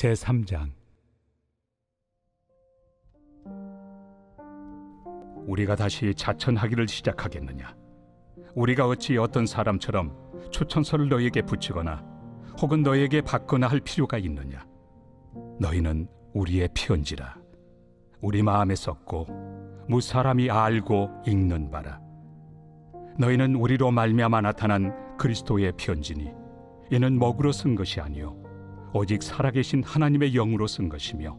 제3장. 우리가 다시 자천하기를 시작하겠느냐? 우리가 어찌 어떤 사람처럼 추천서를 너희에게 붙이거나 혹은 너희에게 받거나 할 필요가 있느냐? 너희는 우리의 편지라. 우리 마음에 썼고 무사람이 알고 읽는 바라. 너희는 우리로 말미암아 나타난 그리스도의 편지니 이는 먹으로 쓴 것이 아니요 오직 살아계신 하나님의 영으로 쓴 것이며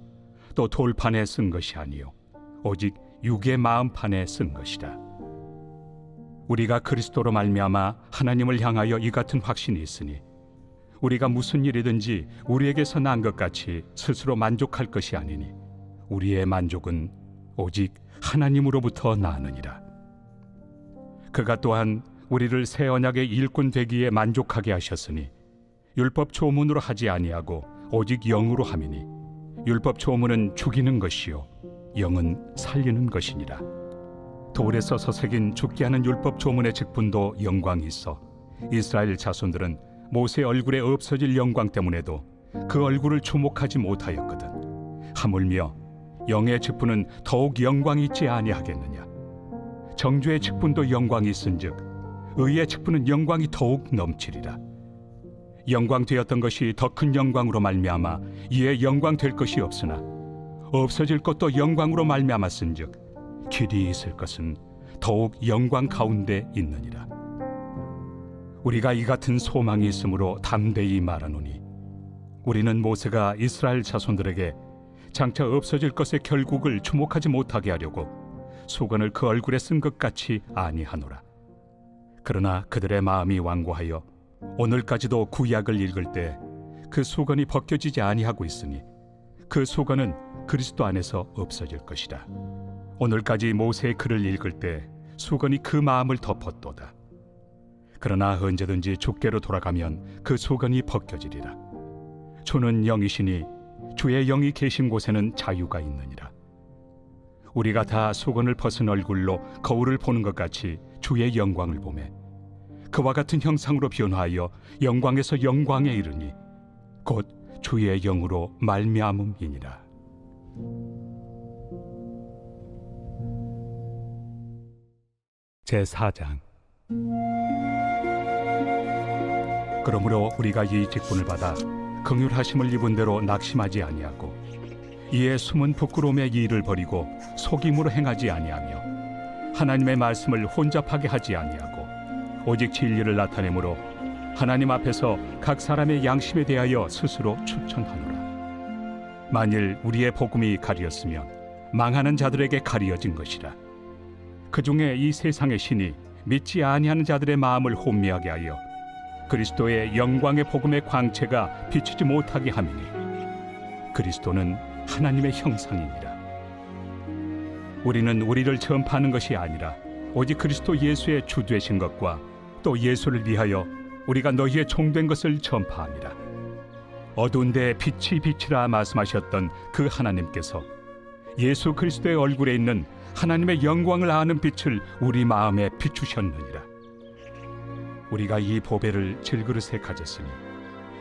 또 돌판에 쓴 것이 아니요 오직 육의 마음판에 쓴 것이라. 우리가 그리스도로 말미암아 하나님을 향하여 이 같은 확신이 있으니 우리가 무슨 일이든지 우리에게서 난 것 같이 스스로 만족할 것이 아니니 우리의 만족은 오직 하나님으로부터 나느니라. 그가 또한 우리를 새 언약의 일꾼 되기에 만족하게 하셨으니 율법 조문으로 하지 아니하고 오직 영으로 함이니 율법 조문은 죽이는 것이요 영은 살리는 것이니라. 돌에 써서 새긴 죽게 하는 율법 조문의 직분도 영광이 있어 이스라엘 자손들은 모세 얼굴에 없어질 영광 때문에도 그 얼굴을 주목하지 못하였거든. 하물며 영의 직분은 더욱 영광이 있지 아니하겠느냐? 정죄의 직분도 영광이 있은즉 의의 직분은 영광이 더욱 넘치리라. 영광 되었던 것이 더 큰 영광으로 말미암아 이에 영광 될 것이 없으나 없어질 것도 영광으로 말미암았은즉 길이 있을 것은 더욱 영광 가운데 있느니라. 우리가 이 같은 소망이 있으므로 담대히 말하노니 우리는 모세가 이스라엘 자손들에게 장차 없어질 것의 결국을 주목하지 못하게 하려고 수건을 그 얼굴에 쓴 것 같이 아니하노라. 그러나 그들의 마음이 완고하여 오늘까지도 구약을 읽을 때 그 수건이 벗겨지지 아니하고 있으니 그 수건은 그리스도 안에서 없어질 것이라. 오늘까지 모세의 글을 읽을 때 수건이 그 마음을 덮었도다. 그러나 언제든지 주께로 돌아가면 그 수건이 벗겨지리라. 주는 영이시니 주의 영이 계신 곳에는 자유가 있느니라. 우리가 다 수건을 벗은 얼굴로 거울을 보는 것 같이 주의 영광을 보매 그와 같은 형상으로 변화하여 영광에서 영광에 이르니 곧 주의 영으로 말미암음이니라. 제4장. 그러므로 우리가 이 직분을 받아 긍휼하심을 입은 대로 낙심하지 아니하고 이에 숨은 부끄러움의 일을 버리고 속임으로 행하지 아니하며 하나님의 말씀을 혼잡하게 하지 아니하고 오직 진리를 나타내므로 하나님 앞에서 각 사람의 양심에 대하여 스스로 추천하노라. 만일 우리의 복음이 가리었으면 망하는 자들에게 가리어진 것이라. 그 중에 이 세상의 신이 믿지 아니하는 자들의 마음을 혼미하게 하여 그리스도의 영광의 복음의 광채가 비치지 못하게 함이니 그리스도는 하나님의 형상이니라. 우리는 우리를 전파하는 것이 아니라 오직 그리스도 예수의 주 되신 것과 또 예수를 위하여 우리가 너희의 종된 것을 전파함이라. 어두운 데 빛이 빛이라 말씀하셨던 그 하나님께서 예수 그리스도의 얼굴에 있는 하나님의 영광을 아는 빛을 우리 마음에 비추셨느니라. 우리가 이 보배를 질그릇에 가졌으니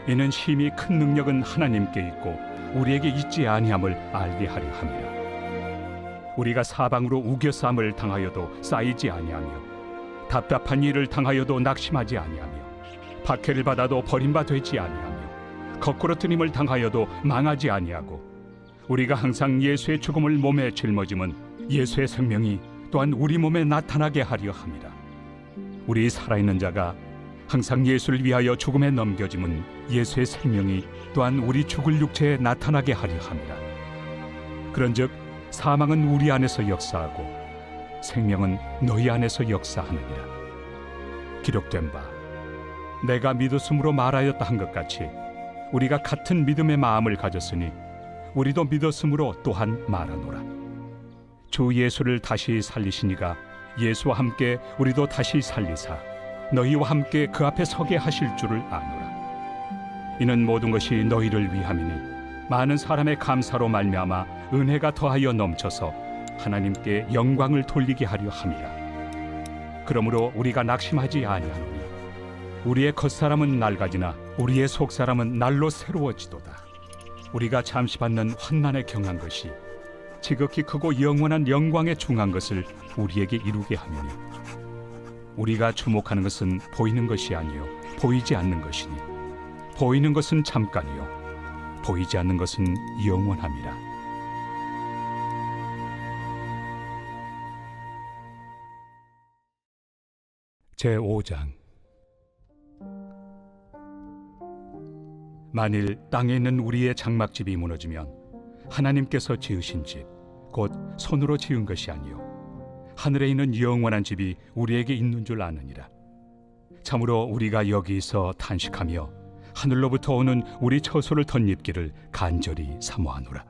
이는 심히 큰 능력은 하나님께 있고 우리에게 있지 아니함을 알게 하려 함이라. 우리가 사방으로 우겨싸움을 당하여도 쌓이지 아니하며 답답한 일을 당하여도 낙심하지 아니하며 박해를 받아도 버림받지 아니하며 거꾸로 뜨림을 당하여도 망하지 아니하고 우리가 항상 예수의 죽음을 몸에 짊어짐은 예수의 생명이 또한 우리 몸에 나타나게 하려 함이라. 우리 살아있는 자가 항상 예수를 위하여 죽음에 넘겨짐은 예수의 생명이 또한 우리 죽을 육체에 나타나게 하려 함이라. 그런즉 사망은 우리 안에서 역사하고 생명은 너희 안에서 역사하느니라. 기록된 바 내가 믿었으므로 말하였다 한 것 같이 우리가 같은 믿음의 마음을 가졌으니 우리도 믿었으므로 또한 말하노라. 주 예수를 다시 살리시니가 예수와 함께 우리도 다시 살리사 너희와 함께 그 앞에 서게 하실 줄을 아노라. 이는 모든 것이 너희를 위함이니 많은 사람의 감사로 말미암아 은혜가 더하여 넘쳐서 하나님께 영광을 돌리게 하려 함이라. 그러므로 우리가 낙심하지 아니하노니 우리의 겉사람은 낡아지나 우리의 속사람은 날로 새로워지도다. 우리가 잠시 받는 환난에 경한 것이 지극히 크고 영원한 영광에 중한 것을 우리에게 이루게 하느니 우리가 주목하는 것은 보이는 것이 아니요 보이지 않는 것이니 보이는 것은 잠깐이요 보이지 않는 것은 영원함이라. 제5장. 만일 땅에 있는 우리의 장막집이 무너지면 하나님께서 지으신 집, 곧 손으로 지은 것이 아니요 하늘에 있는 영원한 집이 우리에게 있는 줄 아느니라. 참으로 우리가 여기서 탄식하며 하늘로부터 오는 우리 처소를 덧입기를 간절히 사모하노라.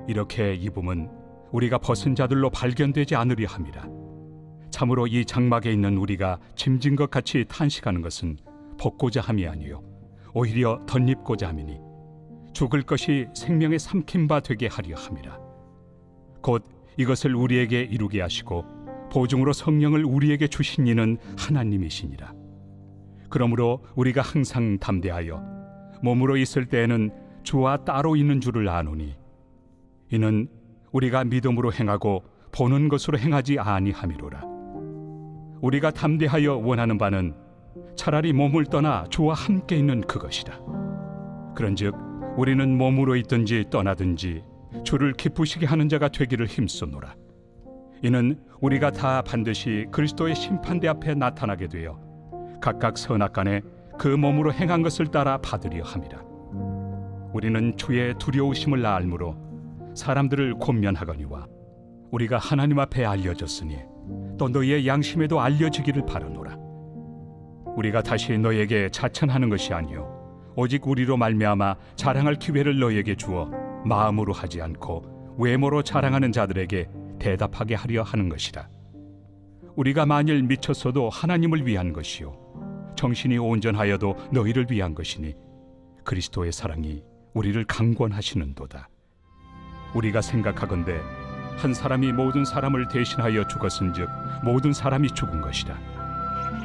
이렇게 입음은 우리가 벗은 자들로 발견되지 않으려 함이라. 참으로 이 장막에 있는 우리가 짐진 것 같이 탄식하는 것은 벗고자 함이 아니요 오히려 덧입고자 함이니 죽을 것이 생명의 삼킨 바 되게 하려 함이라. 곧 이것을 우리에게 이루게 하시고 보증으로 성령을 우리에게 주신 이는 하나님이시니라. 그러므로 우리가 항상 담대하여 몸으로 있을 때에는 주와 따로 있는 줄을 아노니 이는 우리가 믿음으로 행하고 보는 것으로 행하지 아니함이로라. 우리가 담대하여 원하는 바는 차라리 몸을 떠나 주와 함께 있는 그것이라. 그런즉 우리는 몸으로 있든지 떠나든지 주를 기쁘시게 하는 자가 되기를 힘쓰노라. 이는 우리가 다 반드시 그리스도의 심판대 앞에 나타나게 되어 각각 선악간에 그 몸으로 행한 것을 따라 받으려 함이라. 우리는 주의 두려우심을 알므로 사람들을 권면하거니와 우리가 하나님 앞에 알려졌으니 또 너희의 양심에도 알려지기를 바라노라. 우리가 다시 너희에게 자천하는 것이 아니요 오직 우리로 말미암아 자랑할 기회를 너희에게 주어 마음으로 하지 않고 외모로 자랑하는 자들에게 대답하게 하려 하는 것이라. 우리가 만일 미쳤어도 하나님을 위한 것이요 정신이 온전하여도 너희를 위한 것이니 그리스도의 사랑이 우리를 강권하시는도다. 우리가 생각하건대 한 사람이 모든 사람을 대신하여 죽었은즉 모든 사람이 죽은 것이라.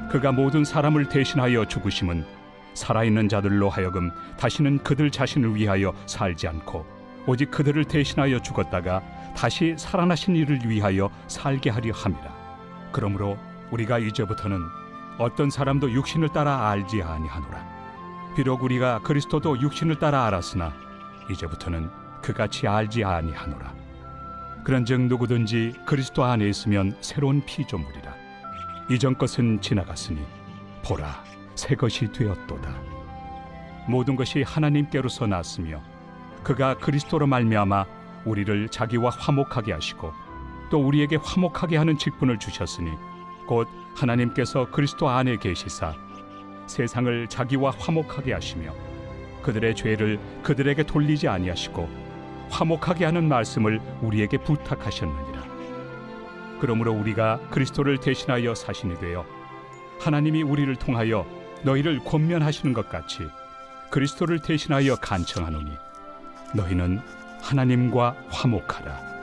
그가 모든 사람을 대신하여 죽으심은 살아있는 자들로 하여금 다시는 그들 자신을 위하여 살지 않고 오직 그들을 대신하여 죽었다가 다시 살아나신 이를 위하여 살게 하려 함이라. 그러므로 우리가 이제부터는 어떤 사람도 육신을 따라 알지 아니하노라. 비록 우리가 그리스도도 육신을 따라 알았으나 이제부터는 그같이 알지 아니하노라. 그런즉 누구든지 그리스도 안에 있으면 새로운 피조물이라. 이전 것은 지나갔으니 보라 새 것이 되었도다. 모든 것이 하나님께로서 났으며 그가 그리스도로 말미암아 우리를 자기와 화목하게 하시고 또 우리에게 화목하게 하는 직분을 주셨으니 곧 하나님께서 그리스도 안에 계시사 세상을 자기와 화목하게 하시며 그들의 죄를 그들에게 돌리지 아니하시고 화목하게 하는 말씀을 우리에게 부탁하셨느니라. 그러므로 우리가 그리스도를 대신하여 사신이 되어 하나님이 우리를 통하여 너희를 권면하시는 것 같이 그리스도를 대신하여 간청하노니 너희는 하나님과 화목하라.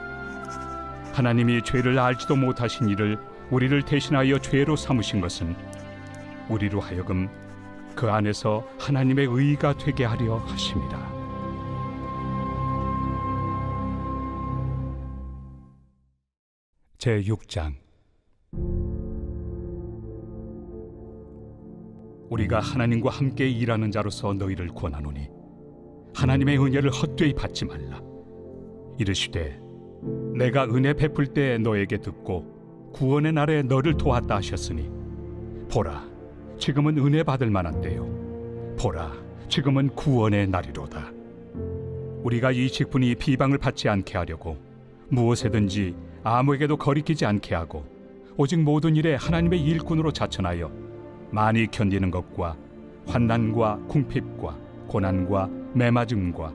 하나님이 죄를 알지도 못하신 이를 우리를 대신하여 죄로 삼으신 것은 우리로 하여금 그 안에서 하나님의 의가 되게 하려 하심이라. 제6장. 우리가 하나님과 함께 일하는 자로서 너희를 권하노니 하나님의 은혜를 헛되이 받지 말라. 이르시되 내가 은혜 베풀 때 너에게 듣고 구원의 날에 너를 도왔다 하셨으니 보라 지금은 은혜 받을 만한 때요 보라 지금은 구원의 날이로다. 우리가 이 직분이 비방을 받지 않게 하려고 무엇에든지 아무에게도 거리끼지 않게 하고 오직 모든 일에 하나님의 일꾼으로 자천하여 많이 견디는 것과 환난과 궁핍과 고난과 매맞음과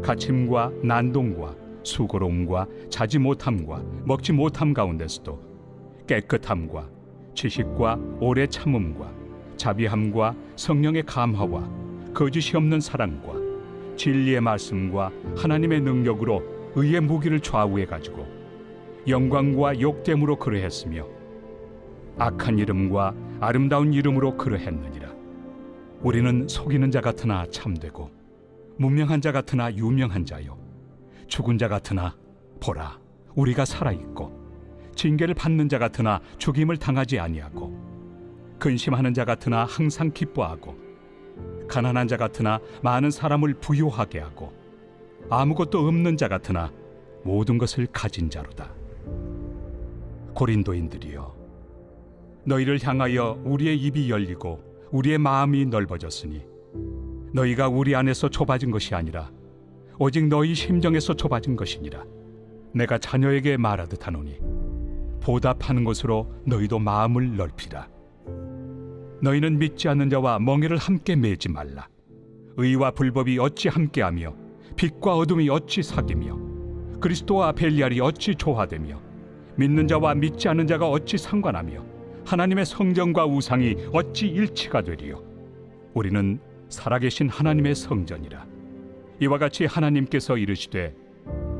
갇힘과 난동과 수고로움과 자지 못함과 먹지 못함 가운데서도 깨끗함과 지식과 오래 참음과 자비함과 성령의 감화와 거짓이 없는 사랑과 진리의 말씀과 하나님의 능력으로 의의 무기를 좌우해 가지고 영광과 욕됨으로 그러했으며 악한 이름과 아름다운 이름으로 그러했느니라. 우리는 속이는 자 같으나 참되고 무명한 자 같으나 유명한 자요, 죽은 자 같으나 보라, 우리가 살아있고, 징계를 받는 자 같으나 죽임을 당하지 아니하고, 근심하는 자 같으나 항상 기뻐하고, 가난한 자 같으나 많은 사람을 부요하게 하고, 아무것도 없는 자 같으나 모든 것을 가진 자로다. 고린도인들이여, 너희를 향하여 우리의 입이 열리고 우리의 마음이 넓어졌으니 너희가 우리 안에서 좁아진 것이 아니라 오직 너희 심정에서 좁아진 것이니라. 내가 자녀에게 말하듯 하노니 보답하는 것으로 너희도 마음을 넓히라. 너희는 믿지 않는 자와 멍에를 함께 매지 말라. 의와 불법이 어찌 함께하며 빛과 어둠이 어찌 사귀며 그리스도와 벨리알이 어찌 조화되며 믿는 자와 믿지 않는 자가 어찌 상관하며 하나님의 성전과 우상이 어찌 일치가 되리요. 우리는 살아계신 하나님의 성전이라. 이와 같이 하나님께서 이르시되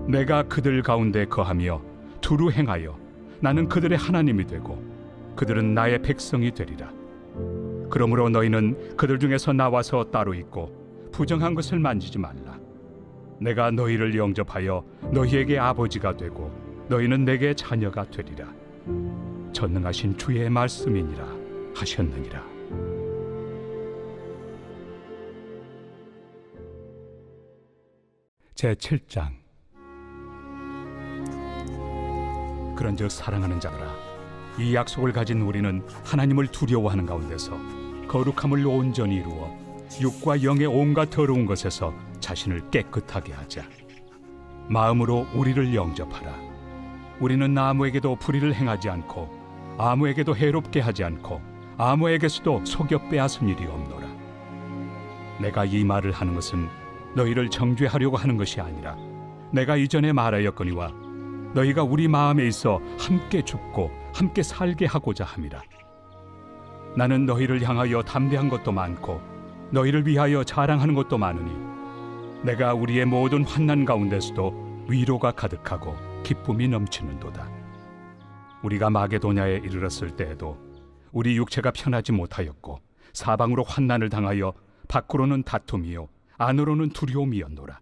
내가 그들 가운데 거하며 두루 행하여 나는 그들의 하나님이 되고 그들은 나의 백성이 되리라. 그러므로 너희는 그들 중에서 나와서 따로 있고 부정한 것을 만지지 말라. 내가 너희를 영접하여 너희에게 아버지가 되고 너희는 내게 자녀가 되리라. 전능하신 주의 말씀이니라 하셨느니라. 제7장. 그런즉 사랑하는 자들아, 이 약속을 가진 우리는 하나님을 두려워하는 가운데서 거룩함을 온전히 이루어 육과 영의 온갖 더러운 것에서 자신을 깨끗하게 하자. 마음으로 우리를 영접하라. 우리는 아무에게도 불의를 행하지 않고 아무에게도 해롭게 하지 않고 아무에게서도 속여 빼앗은 일이 없노라. 내가 이 말을 하는 것은 너희를 정죄하려고 하는 것이 아니라 내가 이전에 말하였거니와 너희가 우리 마음에 있어 함께 죽고 함께 살게 하고자 함이라. 나는 너희를 향하여 담대한 것도 많고 너희를 위하여 자랑하는 것도 많으니 내가 우리의 모든 환난 가운데서도 위로가 가득하고 기쁨이 넘치는도다. 우리가 마게도냐에 이르렀을 때에도 우리 육체가 편하지 못하였고 사방으로 환난을 당하여 밖으로는 다툼이요 안으로는 두려움이었노라.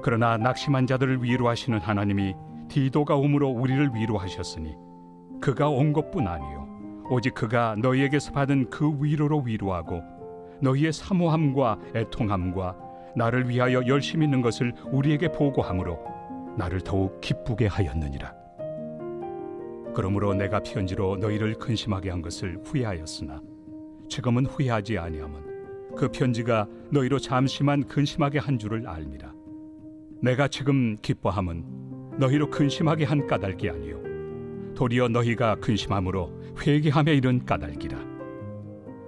그러나 낙심한 자들을 위로하시는 하나님이 디도가 오므로 우리를 위로하셨으니 그가 온 것뿐 아니요 오직 그가 너희에게서 받은 그 위로로 위로하고 너희의 사모함과 애통함과 나를 위하여 열심히 있는 것을 우리에게 보고함으로 나를 더욱 기쁘게 하였느니라. 그러므로 내가 편지로 너희를 근심하게 한 것을 후회하였으나 지금은 후회하지 아니함은 그 편지가 너희로 잠시만 근심하게 한 줄을 알미라. 내가 지금 기뻐함은 너희로 근심하게 한 까닭이 아니요 도리어 너희가 근심함으로 회개함에 이른 까닭이라.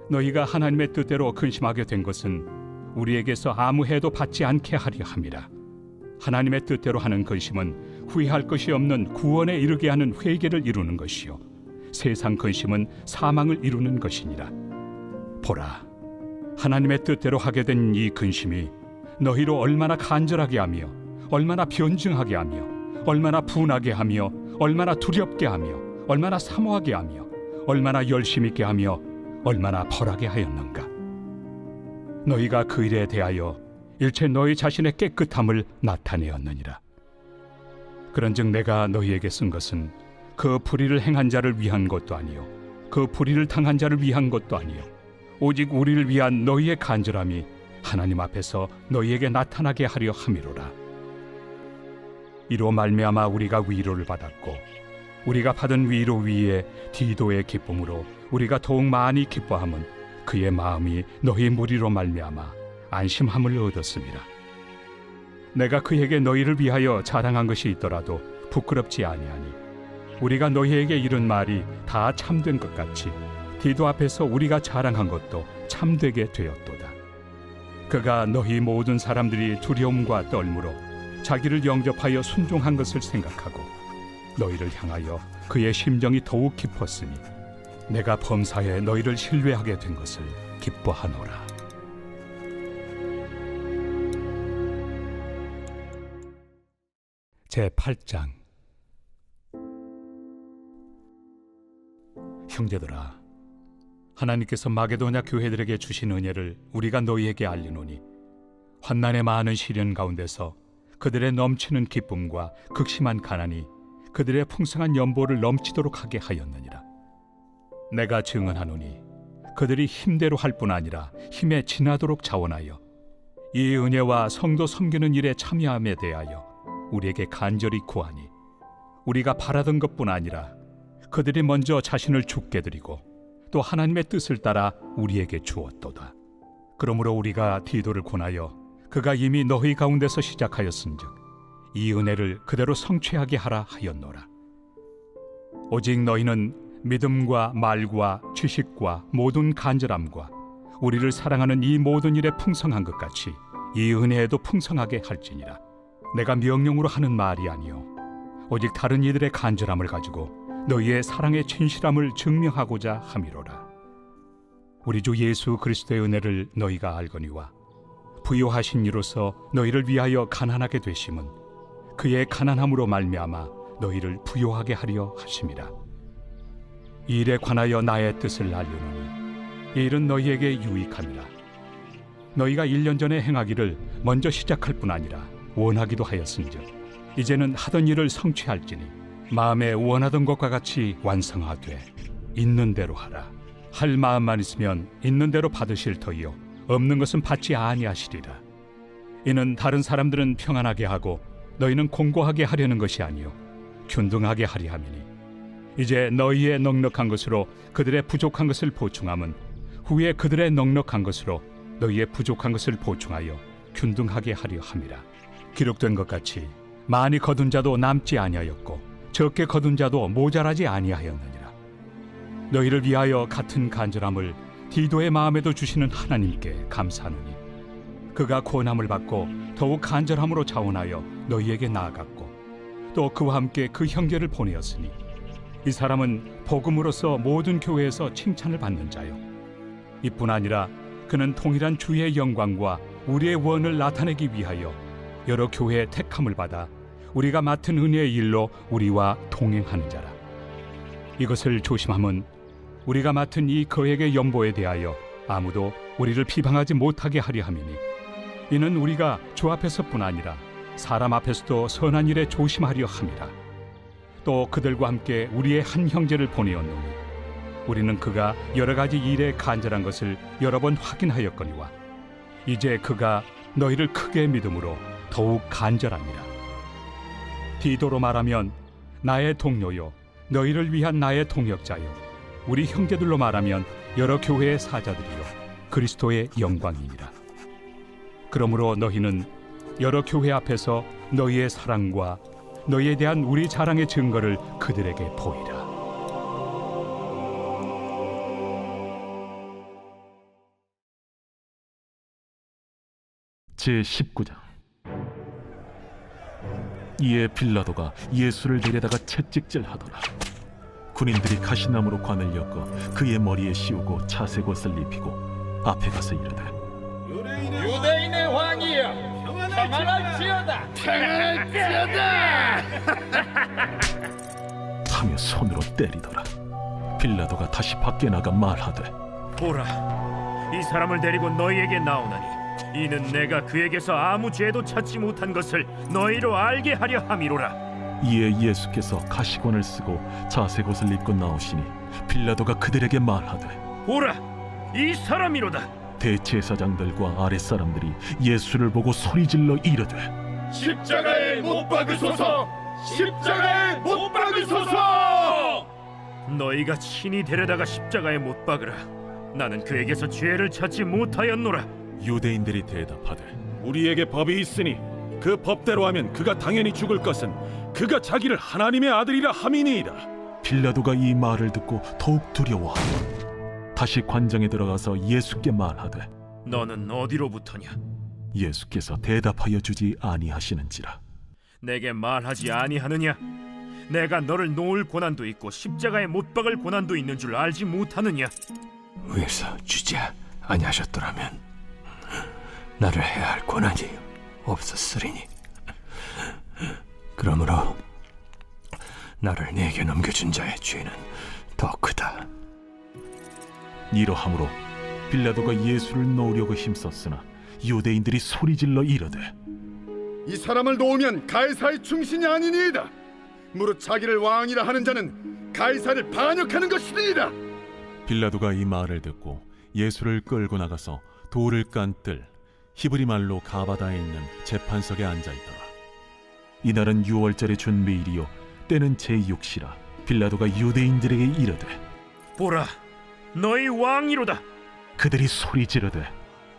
너희가 하나님의 뜻대로 근심하게 된 것은 우리에게서 아무 해도 받지 않게 하려 함이라. 하나님의 뜻대로 하는 근심은 후회할 것이 없는 구원에 이르게 하는 회개를 이루는 것이요 세상 근심은 사망을 이루는 것이니라. 보라, 하나님의 뜻대로 하게 된 이 근심이 너희로 얼마나 간절하게 하며 얼마나 변증하게 하며 얼마나 분하게 하며 얼마나 두렵게 하며 얼마나 사모하게 하며 얼마나 열심 있게 하며 얼마나 벌하게 하였는가. 너희가 그 일에 대하여 일체 너희 자신의 깨끗함을 나타내었느니라. 그런즉 내가 너희에게 쓴 것은 그 불의를 행한 자를 위한 것도 아니요 그 불의를 당한 자를 위한 것도 아니요 오직 우리를 위한 너희의 간절함이 하나님 앞에서 너희에게 나타나게 하려 함이로라. 이로 말미암아 우리가 위로를 받았고 우리가 받은 위로 위에 디도의 기쁨으로 우리가 더욱 많이 기뻐함은 그의 마음이 너희 무리로 말미암아 안심함을 얻었음이라. 내가 그에게 너희를 위하여 자랑한 것이 있더라도 부끄럽지 아니하니 우리가 너희에게 이른 말이 다 참된 것 같이 디도 앞에서 우리가 자랑한 것도 참되게 되었도다. 그가 너희 모든 사람들이 두려움과 떨므로 자기를 영접하여 순종한 것을 생각하고 너희를 향하여 그의 심정이 더욱 깊었으니 내가 범사에 너희를 신뢰하게 된 것을 기뻐하노라. 제8장. 형제들아, 하나님께서 마게도냐 교회들에게 주신 은혜를 우리가 너희에게 알리노니 환난의 많은 시련 가운데서 그들의 넘치는 기쁨과 극심한 가난이 그들의 풍성한 연보를 넘치도록 하게 하였느니라. 내가 증언하노니 그들이 힘대로 할 뿐 아니라 힘에 지나도록 자원하여 이 은혜와 성도 섬기는 일에 참여함에 대하여 우리에게 간절히 구하니, 우리가 바라던 것뿐 아니라 그들이 먼저 자신을 주께 드리고 또 하나님의 뜻을 따라 우리에게 주었도다. 그러므로 우리가 디도를 권하여 그가 이미 너희 가운데서 시작하였은즉 이 은혜를 그대로 성취하게 하라 하였노라. 오직 너희는 믿음과 말과 지식과 모든 간절함과 우리를 사랑하는 이 모든 일에 풍성한 것 같이 이 은혜에도 풍성하게 할지니라. 내가 명령으로 하는 말이 아니요 오직 다른 이들의 간절함을 가지고 너희의 사랑의 진실함을 증명하고자 함이로라. 우리 주 예수 그리스도의 은혜를 너희가 알거니와 부요하신 이로서 너희를 위하여 가난하게 되심은 그의 가난함으로 말미암아 너희를 부요하게 하려 하심이라. 이 일에 관하여 나의 뜻을 알려노니 이 일은 너희에게 유익함이라. 너희가 1년 전에 행하기를 먼저 시작할 뿐 아니라 원하기도 하였은즉 이제는 하던 일을 성취할지니 마음에 원하던 것과 같이 완성하되 있는 대로 하라. 할 마음만 있으면 있는 대로 받으실 터이요 없는 것은 받지 아니하시리라. 이는 다른 사람들은 평안하게 하고 너희는 공고하게 하려는 것이 아니요 균등하게 하리 함이니, 이제 너희의 넉넉한 것으로 그들의 부족한 것을 보충함은 후에 그들의 넉넉한 것으로 너희의 부족한 것을 보충하여 균등하게 하려 함이라. 기록된 것 같이 많이 거둔 자도 남지 아니하였고 적게 거둔 자도 모자라지 아니하였느니라. 너희를 위하여 같은 간절함을 디도의 마음에도 주시는 하나님께 감사하노니 그가 고난을 받고 더욱 간절함으로 자원하여 너희에게 나아갔고 또 그와 함께 그 형제를 보내었으니 이 사람은 복음으로서 모든 교회에서 칭찬을 받는 자요 이뿐 아니라 그는 통일한 주의 영광과 우리의 원을 나타내기 위하여 여러 교회의 택함을 받아 우리가 맡은 은혜의 일로 우리와 동행하는 자라. 이것을 조심함은 우리가 맡은 이 거액의 연보에 대하여 아무도 우리를 비방하지 못하게 하려 함이니, 이는 우리가 주 앞에서뿐 아니라 사람 앞에서도 선한 일에 조심하려 함이라. 또 그들과 함께 우리의 한 형제를 보내었노니 우리는 그가 여러 가지 일에 간절한 것을 여러 번 확인하였거니와 이제 그가 너희를 크게 믿음으로 더욱 간절하니라. 디도로 말하면 나의 동료요 너희를 위한 나의 동역자요 우리 형제들로 말하면 여러 교회의 사자들이요 그리스도의 영광이니라. 그러므로 너희는 여러 교회 앞에서 너희의 사랑과 너희에 대한 우리 자랑의 증거를 그들에게 보이라. 제19장. 이에 빌라도가 예수를 데려다가 채찍질하더라. 군인들이 가시나무로 관을 엮어 그의 머리에 씌우고 차색 옷을 입히고 앞에 가서 이르되 유대인의 왕이여, 평안할지어다. 하며 손으로 때리더라. 빌라도가 다시 밖에 나가 말하되 보라, 이 사람을 데리고 너희에게 나오나니 이는 내가 그에게서 아무 죄도 찾지 못한 것을 너희로 알게 하려 함이로라. 이에 예수께서 가시관을 쓰고 자색 옷을 입고 나오시니 빌라도가 그들에게 말하되 보라, 이 사람이로다. 대제사장들과 아랫사람들이 예수를 보고 소리질러 이르되 십자가에 못 박으소서! 십자가에 못 박으소서! 너희가 친히 데려다가 십자가에 못 박으라. 나는 그에게서 죄를 찾지 못하였노라. 유대인들이 대답하되 우리에게 법이 있으니 그 법대로 하면 그가 당연히 죽을 것은 그가 자기를 하나님의 아들이라 함이니이다. 빌라도가 이 말을 듣고 더욱 두려워하고 다시 관장에 들어가서 예수께 말하되 너는 어디로부터냐? 예수께서 대답하여 주지 아니하시는지라. 내게 말하지 아니하느냐? 내가 너를 놓을 고난도 있고 십자가에 못 박을 고난도 있는 줄 알지 못하느냐? 위에서 주지 아니하셨더라면 나를 해야 할 권한이 없었으리니, 그러므로 나를 네게 넘겨준 자의 죄는 더 크다. 이러함으로 빌라도가 예수를 놓으려고 힘썼으나 유대인들이 소리질러 이르되 이 사람을 놓으면 가이사의 충신이 아니니이다. 무릇 자기를 왕이라 하는 자는 가이사를 반역하는 것이니이다. 빌라도가 이 말을 듣고 예수를 끌고 나가서 돌을 깐 뜰 히브리 말로 가바다에 있는 재판석에 앉아 있더라. 이날은 유월절의 준비일이요 때는 제6시라. 빌라도가 유대인들에게 이르되 보라, 너희 왕이로다. 그들이 소리 지르되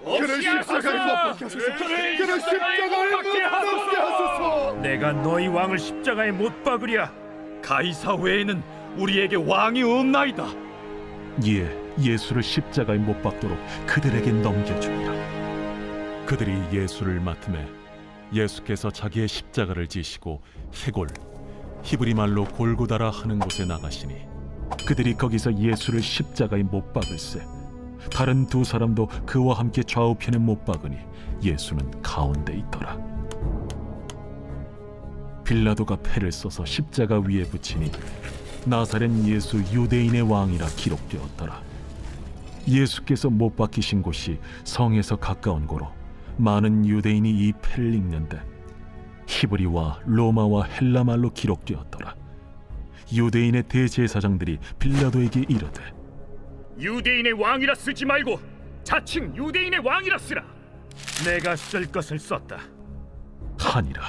그를 십자가에 못 박게 하소서. 그를 십자가에 못 박게 하소서. 내가 너희 왕을 십자가에 못 박으랴. 가이사 외에는 우리에게 왕이 없나이다. 이에 예수를 십자가에 못 박도록 그들에게 넘겨주니라. 그들이 예수를 맡음에 예수께서 자기의 십자가를 지시고 해골 히브리 말로 골고다라 하는 곳에 나가시니 그들이 거기서 예수를 십자가에 못 박을세. 다른 두 사람도 그와 함께 좌우편에 못 박으니 예수는 가운데 있더라. 빌라도가 패를 써서 십자가 위에 붙이니 나사렛 예수 유대인의 왕이라 기록되었더라. 예수께서 못 박히신 곳이 성에서 가까운 고로 많은 유대인이 이 패를 읽는데 히브리와 로마와 헬라 말로 기록되었더라. 유대인의 대제사장들이 빌라도에게 이르되 유대인의 왕이라 쓰지 말고 자칭 유대인의 왕이라 쓰라. 내가 쓸 것을 썼다. 하니라.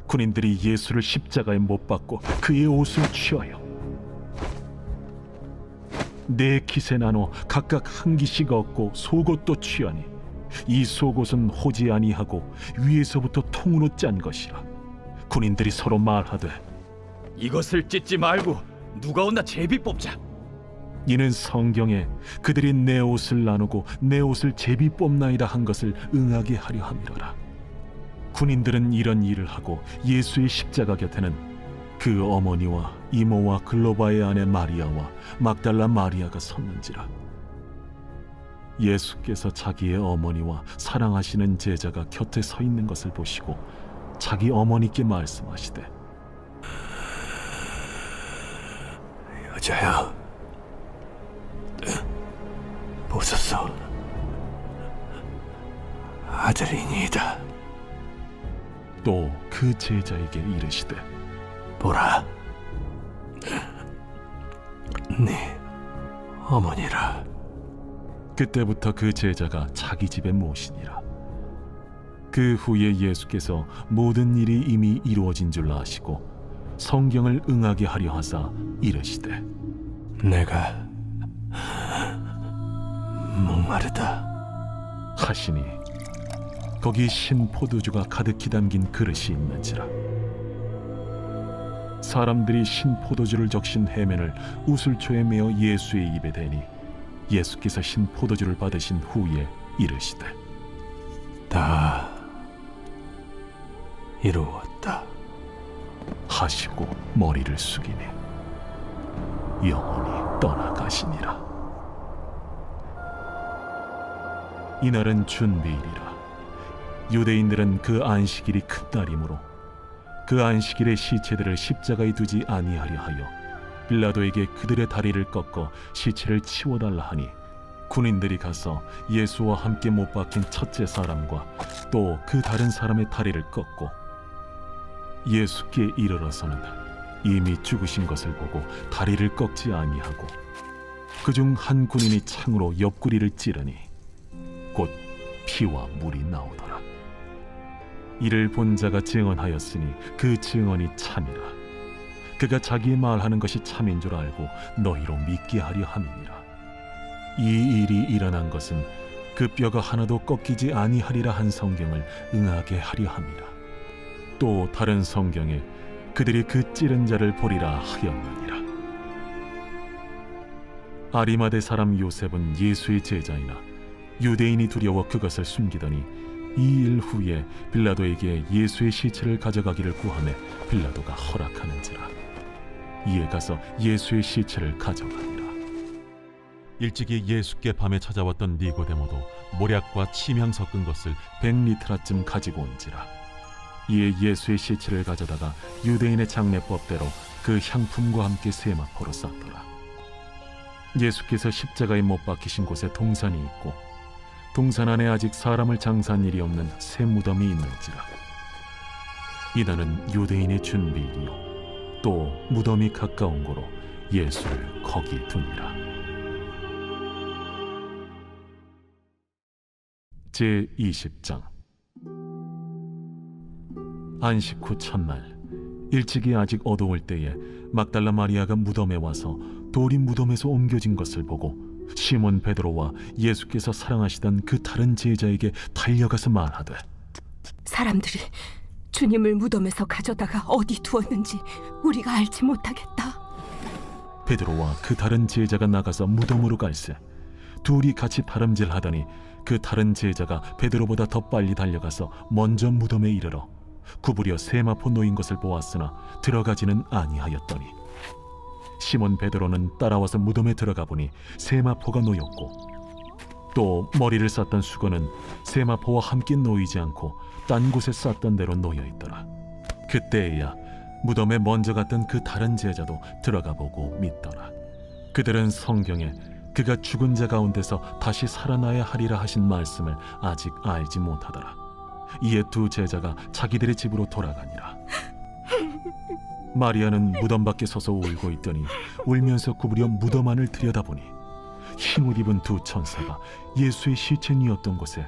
군인들이 예수를 십자가에 못 박고 그의 옷을 취하여 네 깃에 나눠 각각 한 깃씩 얻고 속옷도 취하니 이 속옷은 호지 아니하고 위에서부터 통으로 짠 것이라. 군인들이 서로 말하되 이것을 찢지 말고 누가 온나 제비 뽑자. 이는 성경에 그들이 내 옷을 나누고 내 옷을 제비 뽑나이다 한 것을 응하게 하려 함이로라. 군인들은 이런 일을 하고 예수의 십자가 곁에는 그 어머니와 이모와 글로바의 아내 마리아와 막달라 마리아가 섰는지라. 예수께서 자기의 어머니와 사랑하시는 제자가 곁에 서 있는 것을 보시고 자기 어머니께 말씀하시되 여자야, 보소서, 아들이니이다. 또 그 제자에게 이르시되 보라, 네 어머니라. 그때부터 그 제자가 자기 집에 모시니라. 그 후에 예수께서 모든 일이 이미 이루어진 줄 아시고 성경을 응하게 하려 하사 이르시되 내가 목마르다 하시니 거기 신 포도주가 가득히 담긴 그릇이 있는지라. 사람들이 신 포도주를 적신 해면을 우슬초에 메어 예수의 입에 대니 예수께서 신 포도주를 받으신 후에 이르시되 다 이루었다 하시고 머리를 숙이니 영원히 떠나가시니라. 이날은 준비일이라. 유대인들은 그 안식일이 큰 날이므로 그 안식일의 시체들을 십자가에 두지 아니하려 하여 빌라도에게 그들의 다리를 꺾어 시체를 치워달라 하니 군인들이 가서 예수와 함께 못 박힌 첫째 사람과 또 그 다른 사람의 다리를 꺾고 예수께 이르러서는 이미 죽으신 것을 보고 다리를 꺾지 아니하고 그중 한 군인이 창으로 옆구리를 찌르니 곧 피와 물이 나오더라. 이를 본 자가 증언하였으니 그 증언이 참이라. 그가 자기의 말하는 것이 참인 줄 알고 너희로 믿게 하려 함이니라. 이 일이 일어난 것은 그 뼈가 하나도 꺾이지 아니하리라 한 성경을 응하게 하려 함이라. 또 다른 성경에 그들이 그 찌른 자를 보리라 하였느니라. 아리마대 사람 요셉은 예수의 제자이나 유대인이 두려워 그것을 숨기더니 이 일 후에 빌라도에게 예수의 시체를 가져가기를 구하매 빌라도가 허락하는지라. 이에 가서 예수의 시체를 가져가니라. 일찍이 예수께 밤에 찾아왔던 니고데모도 모략과 침향 섞은 것을 100리트라쯤 가지고 온지라. 이에 예수의 시체를 가져다가 유대인의 장례법대로 그 향품과 함께 세마포로 쌌더라. 예수께서 십자가에 못 박히신 곳에 동산이 있고 동산 안에 아직 사람을 장사한 일이 없는 새 무덤이 있는지라. 이날은 유대인의 준비일이요 또 무덤이 가까운 고로 예수를 거기 두니라. 제 20장. 안식 후 첫날 일찍이 아직 어두울 때에 막달라 마리아가 무덤에 와서 돌이 무덤에서 옮겨진 것을 보고 시몬 베드로와 예수께서 사랑하시던 그 다른 제자에게 달려가서 말하되, 사람들이 주님을 무덤에서 가져다가 어디 두었는지 우리가 알지 못하겠다. 베드로와 그 다른 제자가 나가서 무덤으로 갈새 둘이 같이 다름질하더니 그 다른 제자가 베드로보다 더 빨리 달려가서 먼저 무덤에 이르러 구부려 세마포 놓인 것을 보았으나 들어가지는 아니하였더니 시몬 베드로는 따라와서 무덤에 들어가 보니 세마포가 놓였고 또 머리를 쌌던 수건은 세마포와 함께 놓이지 않고 딴 곳에 쌌던 대로 놓여 있더라. 그때에야 무덤에 먼저 갔던 그 다른 제자도 들어가 보고 믿더라. 그들은 성경에 그가 죽은 자 가운데서 다시 살아나야 하리라 하신 말씀을 아직 알지 못하더라. 이에 두 제자가 자기들의 집으로 돌아가니라. 마리아는 무덤 밖에 서서 울고 있더니 울면서 구부려 무덤 안을 들여다보니 흰옷 입은 두 천사가 예수의 시체 뉘었던 곳에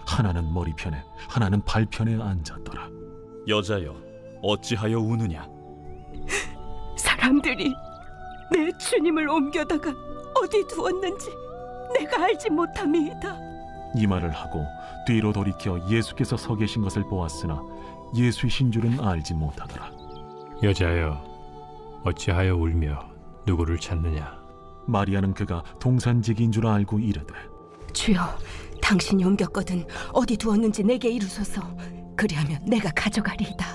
하나는 머리편에 하나는 발편에 앉았더라. 여자여, 어찌하여 우느냐? 사람들이 내 주님을 옮겨다가 어디 두었는지 내가 알지 못함이다. 이 말을 하고 뒤로 돌이켜 예수께서 서 계신 것을 보았으나 예수이신 줄은 알지 못하더라. 여자여, 어찌하여 울며 누구를 찾느냐? 마리아는 그가 동산지기인 줄 알고 이르되, 주여, 당신이 옮겼거든 어디 두었는지 내게 이루소서. 그리하면 내가 가져가리이다.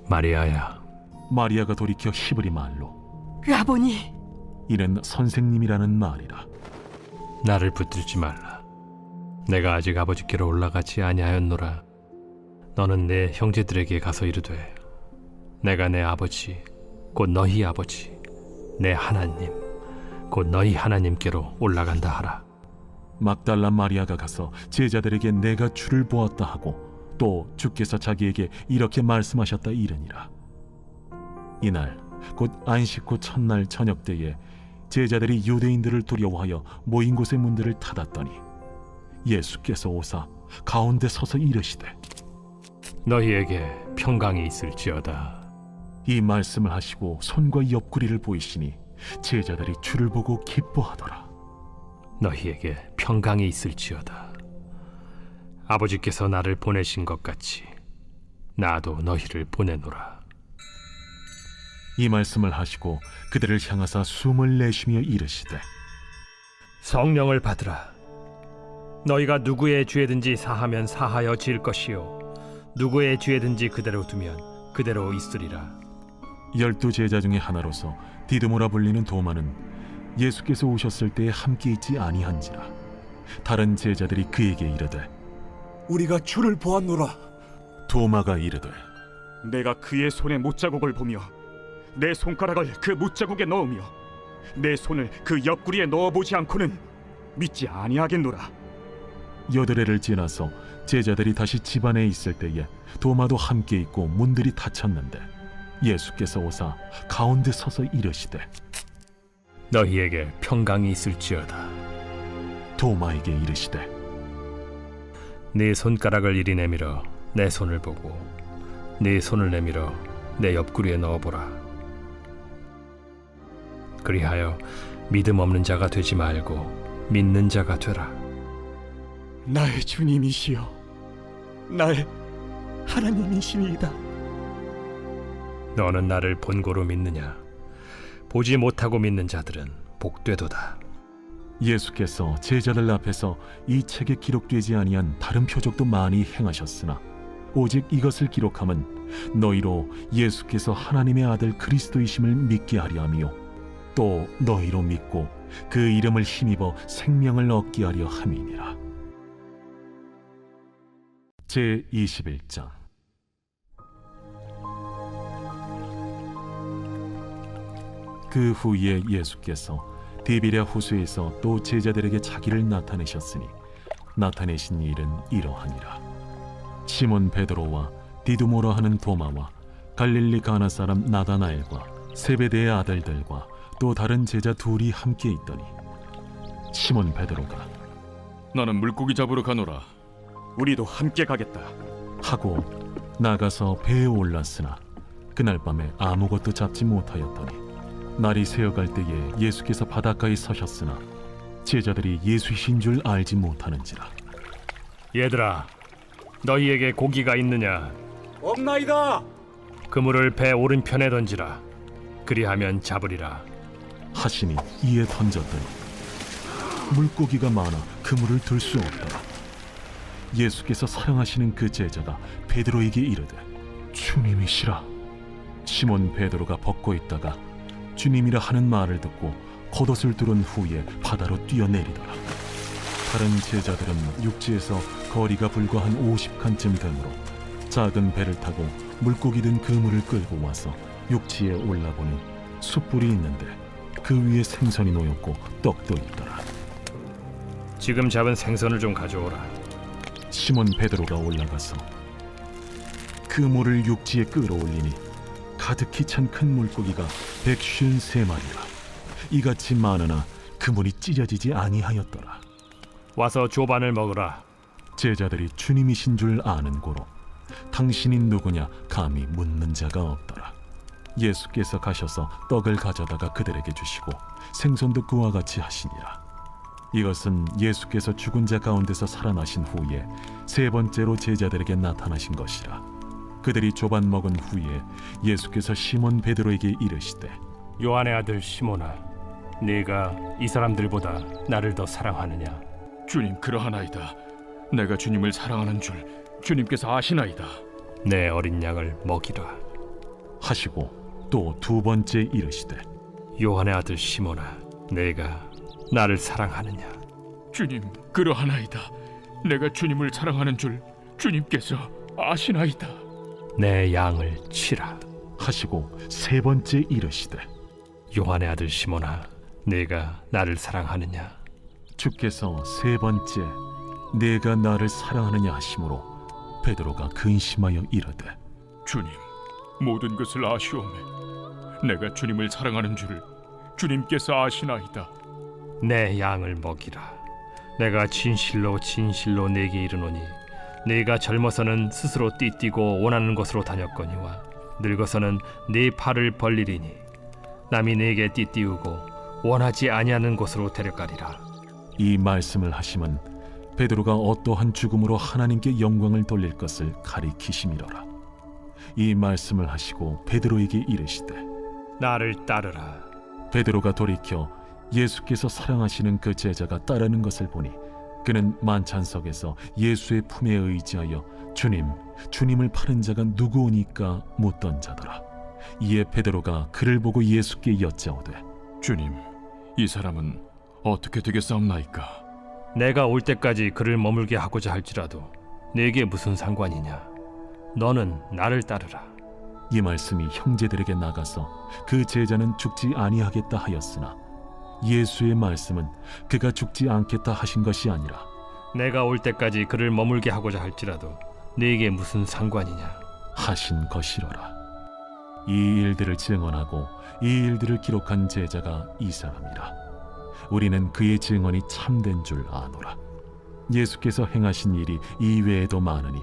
마리아야. 마리아가 돌이켜 히브리 말로 라보니, 이는 선생님이라는 말이라. 나를 붙들지 말라. 내가 아직 아버지께로 올라가지 아니하였노라. 너는 내 형제들에게 가서 이르되, 내가 내 아버지 곧 너희 아버지 내 하나님 곧 너희 하나님께로 올라간다 하라. 막달라 마리아가 가서 제자들에게 내가 주를 보았다 하고 또 주께서 자기에게 이렇게 말씀하셨다 이르니라. 이날 곧 안식 후 첫날 저녁 때에 제자들이 유대인들을 두려워하여 모인 곳의 문들을 닫았더니 예수께서 오사 가운데 서서 이르시되, 너희에게 평강이 있을지어다. 이 말씀을 하시고 손과 옆구리를 보이시니 제자들이 주를 보고 기뻐하더라. 너희에게 평강이 있을지어다. 아버지께서 나를 보내신 것 같이 나도 너희를 보내노라. 이 말씀을 하시고 그들을 향하사 숨을 내쉬며 이르시되, 성령을 받으라. 너희가 누구의 죄든지 사하면 사하여 질 것이요 누구의 죄든지 그대로 두면 그대로 있으리라. 12 제자 중에 하나로서 디드모라 불리는 도마는 예수께서 오셨을 때에 함께 있지 아니한지라. 다른 제자들이 그에게 이르되, 우리가 주를 보았노라. 도마가 이르되, 내가 그의 손에 못자국을 보며 내 손가락을 그 못자국에 넣으며 내 손을 그 옆구리에 넣어보지 않고는 믿지 아니하겠노라. 8해를 지나서 제자들이 다시 집안에 있을 때에 도마도 함께 있고 문들이 닫혔는데 예수께서 오사 가운데 서서 이르시되, 너희에게 평강이 있을지어다. 도마에게 이르시되, 네 손가락을 이리 내밀어 내 손을 보고 네 손을 내밀어 내 옆구리에 넣어보라. 그리하여 믿음 없는 자가 되지 말고 믿는 자가 되라. 나의 주님이시여, 나의 하나님이시니이다. 너는 나를 본고로 믿느냐? 보지 못하고 믿는 자들은 복되도다. 예수께서 제자들 앞에서 이 책에 기록되지 아니한 다른 표적도 많이 행하셨으나 오직 이것을 기록함은 너희로 예수께서 하나님의 아들 그리스도이심을 믿게 하려 함이요 또 너희로 믿고 그 이름을 힘입어 생명을 얻게 하려 함이니라. 제 21장. 그 후에 예수께서 디비랴 호수에서 또 제자들에게 자기를 나타내셨으니 나타내신 일은 이러하니라. 시몬 베드로와 디두모라 하는 도마와 갈릴리 가나 사람 나다나엘과 세베대의 아들들과 또 다른 제자 둘이 함께 있더니 시몬 베드로가 나는 물고기 잡으러 가노라. 우리도 함께 가겠다. 하고 나가서 배에 올랐으나 그날 밤에 아무것도 잡지 못하였더니 날이 새어갈 때에 예수께서 바닷가에 서셨으나 제자들이 예수이신 줄 알지 못하는지라. 얘들아, 너희에게 고기가 있느냐? 없나이다. 그물을 배 오른편에 던지라. 그리하면 잡으리라. 하시니 이에 던졌더니 물고기가 많아 그물을 들 수 없더라. 예수께서 사랑하시는 그 제자가 베드로에게 이르되 주님이시라. 시몬 베드로가 벗고 있다가 주님이라 하는 말을 듣고 겉옷을 두른 후에 바다로 뛰어내리더라. 다른 제자들은 육지에서 거리가 불과 한 50칸쯤 되므로 작은 배를 타고 물고기 든 그물을 끌고 와서 육지에 올라보니 숯불이 있는데 그 위에 생선이 놓였고 떡도 있더라. 지금 잡은 생선을 좀 가져오라. 시몬 베드로가 올라가서 그물을 육지에 끌어올리니 가득히 찬 큰 물고기가 153마리라. 이같이 많으나 그물이 찢어지지 아니하였더라. 와서 조반을 먹으라. 제자들이 주님이신 줄 아는 고로 당신이 누구냐 감히 묻는 자가 없더라. 예수께서 가셔서 떡을 가져다가 그들에게 주시고 생선도 그와 같이 하시니라. 이것은 예수께서 죽은 자 가운데서 살아나신 후에 세 번째로 제자들에게 나타나신 것이라. 그들이 조반 먹은 후에 예수께서 시몬 베드로에게 이르시되 요한의 아들 시몬아, 네가 이 사람들보다 나를 더 사랑하느냐? 주님, 그러하나이다. 내가 주님을 사랑하는 줄 주님께서 아시나이다. 내 어린 양을 먹이라. 하시고 또 두 번째 이르시되 요한의 아들 시몬아, 네가 나를 사랑하느냐? 주님, 그러하나이다. 내가 주님을 사랑하는 줄 주님께서 아시나이다. 내 양을 치라. 하시고 세 번째 이르시되 요한의 아들 시몬아, 네가 나를 사랑하느냐? 주께서 세 번째 내가 나를 사랑하느냐 하심으로 베드로가 근심하여 이르되 주님, 모든 것을 아시오매. 내가 주님을 사랑하는 줄을 주님께서 아시나이다. 내 양을 먹이라. 내가 진실로 진실로 네게 이르노니 네가 젊어서는 스스로 띠뛰고 원하는 곳으로 다녔거니와 늙어서는 네 팔을 벌리리니 남이 네게 띠띠우고 원하지 아니하는 곳으로 데려가리라. 이 말씀을 하심은 베드로가 어떠한 죽음으로 하나님께 영광을 돌릴 것을 가리키심이로라. 이 말씀을 하시고 베드로에게 이르시되 나를 따르라. 베드로가 돌이켜 예수께서 사랑하시는 그 제자가 따르는 것을 보니 그는 만찬석에서 예수의 품에 의지하여 주님을 파는 자가 누구오니까 묻던 자더라. 이에 베드로가 그를 보고 예수께 여짜오되 주님, 이 사람은 어떻게 되겠사옵나이까? 내가 올 때까지 그를 머물게 하고자 할지라도 네게 무슨 상관이냐? 너는 나를 따르라. 이 말씀이 형제들에게 나가서 그 제자는 죽지 아니하겠다 하였으나 예수의 말씀은 그가 죽지 않겠다 하신 것이 아니라 내가 올 때까지 그를 머물게 하고자 할지라도 네게 무슨 상관이냐? 하신 것이로라. 이 일들을 증언하고 이 일들을 기록한 제자가 이 사람이라. 우리는 그의 증언이 참된 줄 아노라. 예수께서 행하신 일이 이외에도 많으니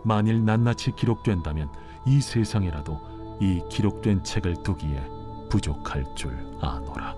만일 낱낱이 기록된다면 이 세상에라도 이 기록된 책을 두기에 부족할 줄 아노라.